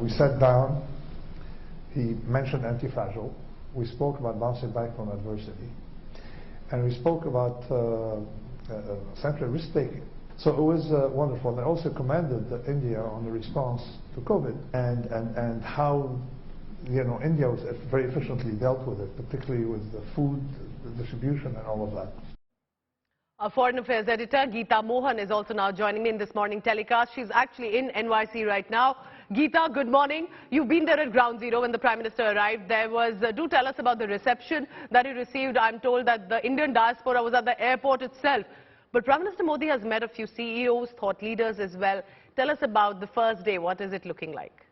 We sat down. He mentioned anti-fragile. We spoke about bouncing back from adversity. And we spoke about essentially risk-taking. So it was wonderful. And I also commended India on the response to COVID and how India was very efficiently dealt with it, particularly with the food the distribution and all of that. Our Foreign Affairs editor Geeta Mohan is also now joining me in this morning telecast. She's actually in NYC right now. Geeta, good morning. You've been there at Ground Zero when the Prime Minister arrived. There was, do tell us about the reception that he received. I'm told that the Indian diaspora was at the airport itself. But Prime Minister Modi has met a few CEOs, thought leaders as well. Tell us about the first day. What is it looking like?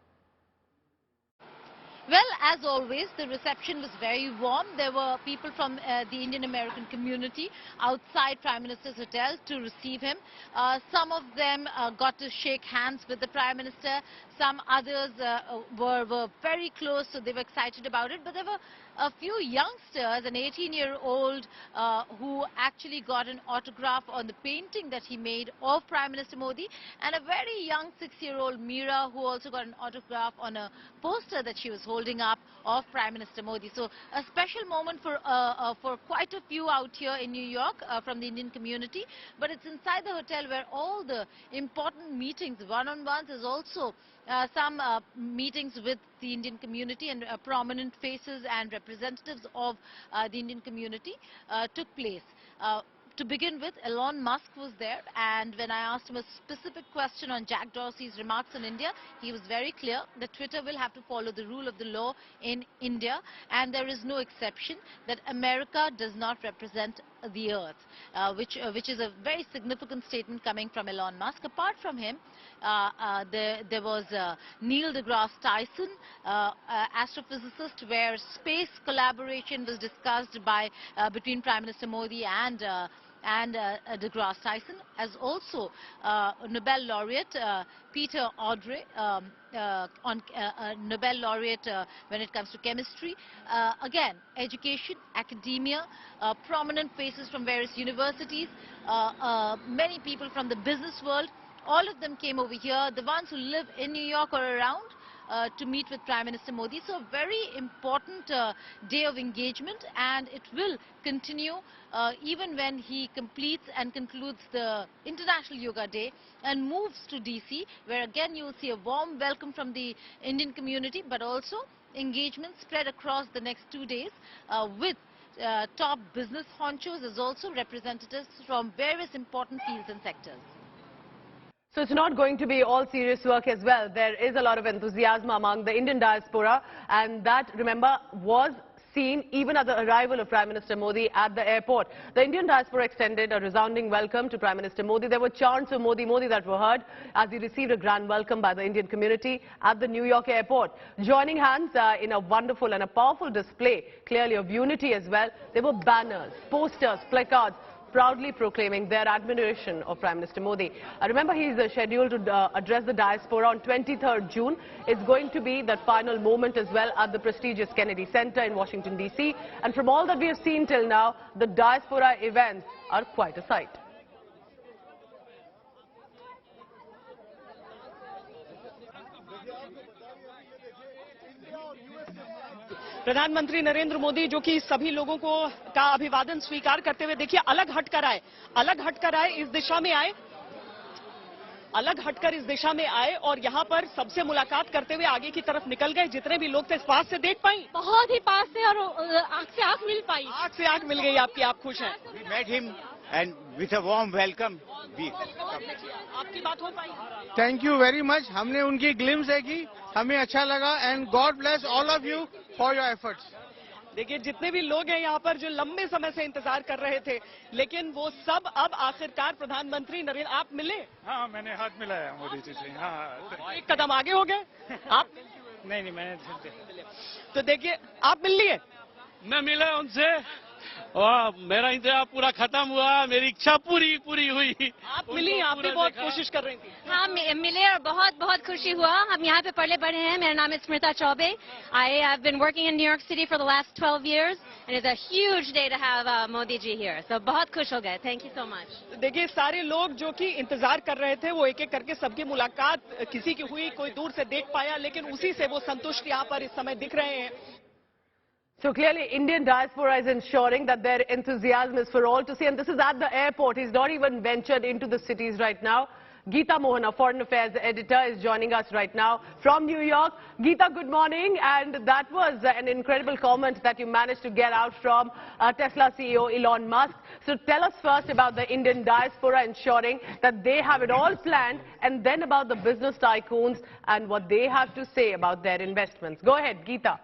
Well, as always, the reception was very warm. There were people from the Indian American community outside Prime Minister's hotel to receive him. Some of them got to shake hands with the Prime Minister. Some others were very close, so they were excited about it. But there were a few youngsters, an 18-year-old who actually got an autograph on the painting that he made of Prime Minister Modi, and a very young 6-year-old Meera who also got an autograph on a poster that she was holding up of Prime Minister Modi. So a special moment for quite a few out here in New York from the Indian community. But it's inside the hotel where all the important meetings, one-on-ones, is also some meetings with the Indian community and prominent faces and representatives of the Indian community took place. To begin with, Elon Musk was there, and when I asked him a specific question on Jack Dorsey's remarks on India, he was very clear that Twitter will have to follow the rule of the law in India, and there is no exception, that America does not represent the earth, which is a very significant statement coming from Elon Musk. Apart from him, there was Neil deGrasse Tyson, astrophysicist, where space collaboration was discussed between Prime Minister Modi and deGrasse Tyson, as also Nobel laureate Peter Audrey, Nobel laureate when it comes to chemistry. Again, education, academia, prominent faces from various universities, many people from the business world, all of them came over here, the ones who live in New York or around, to meet with Prime Minister Modi. So a very important day of engagement, and it will continue even when he completes and concludes the International Yoga Day and moves to DC, where again you will see a warm welcome from the Indian community, but also engagement spread across the next 2 days with top business honchos, as also representatives from various important fields and sectors. So it's not going to be all serious work as well. There is a lot of enthusiasm among the Indian diaspora, and that, remember, was seen even at the arrival of Prime Minister Modi at the airport. The Indian diaspora extended a resounding welcome to Prime Minister Modi. There were chants of Modi, Modi that were heard as he received a grand welcome by the Indian community at the New York airport. Joining hands in a wonderful and a powerful display, clearly of unity as well. There were banners, posters, placards, proudly proclaiming their admiration of Prime Minister Modi. Remember, he is scheduled to address the diaspora on 23rd June. It's going to be that final moment as well at the prestigious Kennedy Center in Washington, D.C. And from all that we have seen till now, the diaspora events are quite a sight. प्रधानमंत्री नरेंद्र मोदी जो कि सभी लोगों का अभिवादन स्वीकार करते हुए, देखिए, अलग हटकर आए, इस दिशा में आए, अलग हटकर इस दिशा में आए और यहाँ पर सबसे मुलाकात करते हुए आगे की तरफ निकल गए। जितने भी लोग थे पास से देख पाई, बहुत ही पास से, और आंख से आंख मिल पाई, आंख से आंख मिल गई आपकी, आप खुश हैं? We met him and with a warm welcome. आपकी बात हो पाई? Thank you very much. हमने उनकी ग्लिम्स देखी, हमें अच्छा लगा, and God bless all of you for your efforts. देखिए, जितने भी लोग हैं यहाँ पर जो लंबे समय से इंतजार कर रहे थे, लेकिन वो सब अब आखिरकार प्रधानमंत्री नरेंद्र, आप मिले? हाँ, मैंने हाथ मिलाया मोदी जी से। हाँ, एक कदम आगे हो गए आप? नहीं, मैंने। तो देखिए, आप मिल लिए? मैं मिला उनसे, और मेरा इंतजार पूरा खत्म हुआ, मेरी इच्छा पूरी हुई। आप मिली, आप भी बहुत कोशिश कर रही थी। हाँ मिले और बहुत बहुत खुशी हुआ। हम यहाँ पे पले बढ़े हैं। मेरा नाम है स्मृता Choubey. I have been working in New York City for the last 12 years and it's a huge day to have Modi ji here. So बहुत खुश हो गए। Thank you so much. देखिए सारे लोग जो कि इंतजार कर रहे थे वो एक एक करके सबकी मुलाकात किसी की हुई, कोई दूर से देख पाया, लेकिन उसी से वो संतुष्ट यहाँ पर इस समय दिख रहे हैं। So clearly, Indian diaspora is ensuring that their enthusiasm is for all to see. And this is at the airport. He's not even ventured into the cities right now. Geeta Mohan, our foreign affairs editor, is joining us right now from New York. Geeta, good morning. And that was an incredible comment that you managed to get out from Tesla CEO Elon Musk. So tell us first about the Indian diaspora ensuring that they have it all planned, and then about the business tycoons and what they have to say about their investments. Go ahead, Geeta.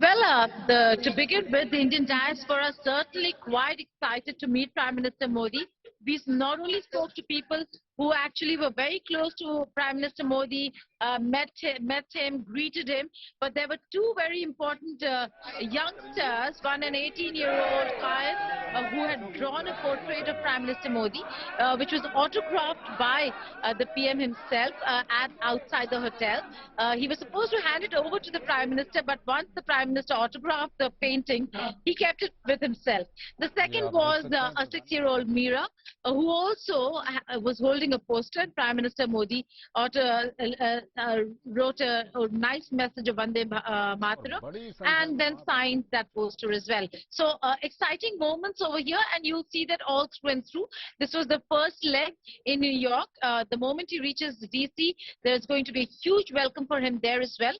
Well, to begin with, the Indian diaspora is certainly quite excited to meet Prime Minister Modi. We not only spoke to people who actually were very close to Prime Minister Modi, met him, greeted him, but there were two very important youngsters, one an 18-year-old child who had drawn a portrait of Prime Minister Modi, which was autographed by the PM himself outside the hotel. He was supposed to hand it over to the Prime Minister, but once the Prime Minister autographed the painting, he kept it with himself. The second was a 6-year-old Meera, who also was holding a poster. Prime Minister Modi wrote a nice message of Vande Mataram and then signed that poster as well. So exciting moments over here, and you'll see that all went through. This was the first leg in New York. The moment he reaches DC, there's going to be a huge welcome for him there as well.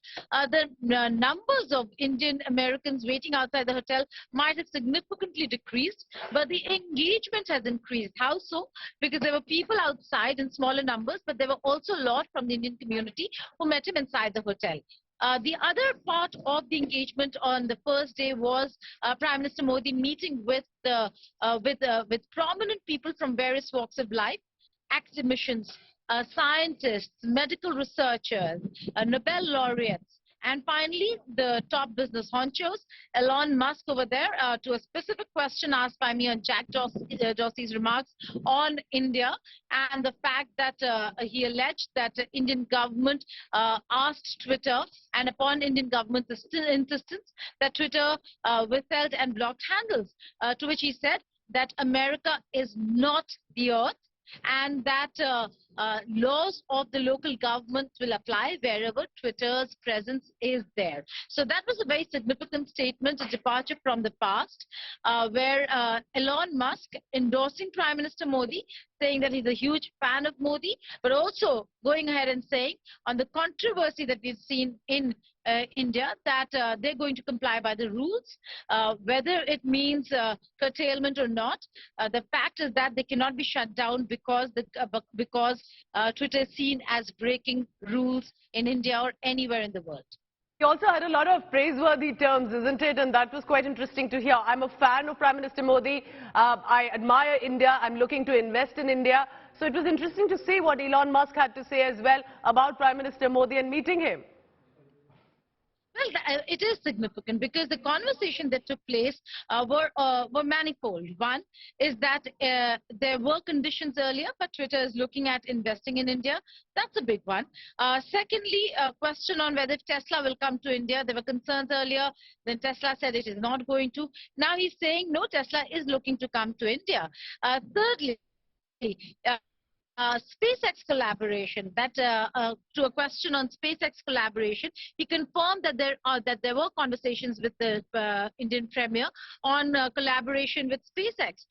The numbers of Indian Americans waiting outside the hotel might have significantly decreased, but the engagement has increased. How so? Because there were people outside in smaller numbers, but there were also a lot from the Indian community who met him inside the hotel. The other part of the engagement on the first day was Prime Minister Modi meeting with prominent people from various walks of life, academicians, scientists, medical researchers, Nobel laureates, and finally, the top business honchos. Elon Musk over there, to a specific question asked by me on Jack Dorsey's remarks on India and the fact that he alleged that the Indian government asked Twitter, and upon Indian government's insistence, that Twitter withheld and blocked handles, to which he said that America is not the earth, and that laws of the local governments will apply wherever Twitter's presence is there. So that was a very significant statement, a departure from the past, where Elon Musk endorsing Prime Minister Modi, saying that he's a huge fan of Modi, but also going ahead and saying on the controversy that we've seen in India, that they're going to comply by the rules, whether it means curtailment or not. The fact is that they cannot be shut down because Twitter is seen as breaking rules in India or anywhere in the world. He also had a lot of praiseworthy terms, isn't it? And that was quite interesting to hear. I'm a fan of Prime Minister Modi. I admire India. I'm looking to invest in India. So it was interesting to see what Elon Musk had to say as well about Prime Minister Modi and meeting him. Well, it is significant because the conversation that took place were manifold. One is that there were conditions earlier, but Twitter is looking at investing in India. That's a big one. Secondly, a question on whether Tesla will come to India. There were concerns earlier. Then Tesla said it is not going to. Now he's saying, no, Tesla is looking to come to India. Thirdly, SpaceX collaboration. To a question on SpaceX collaboration, he confirmed that there were conversations with the Indian Premier on collaboration with SpaceX.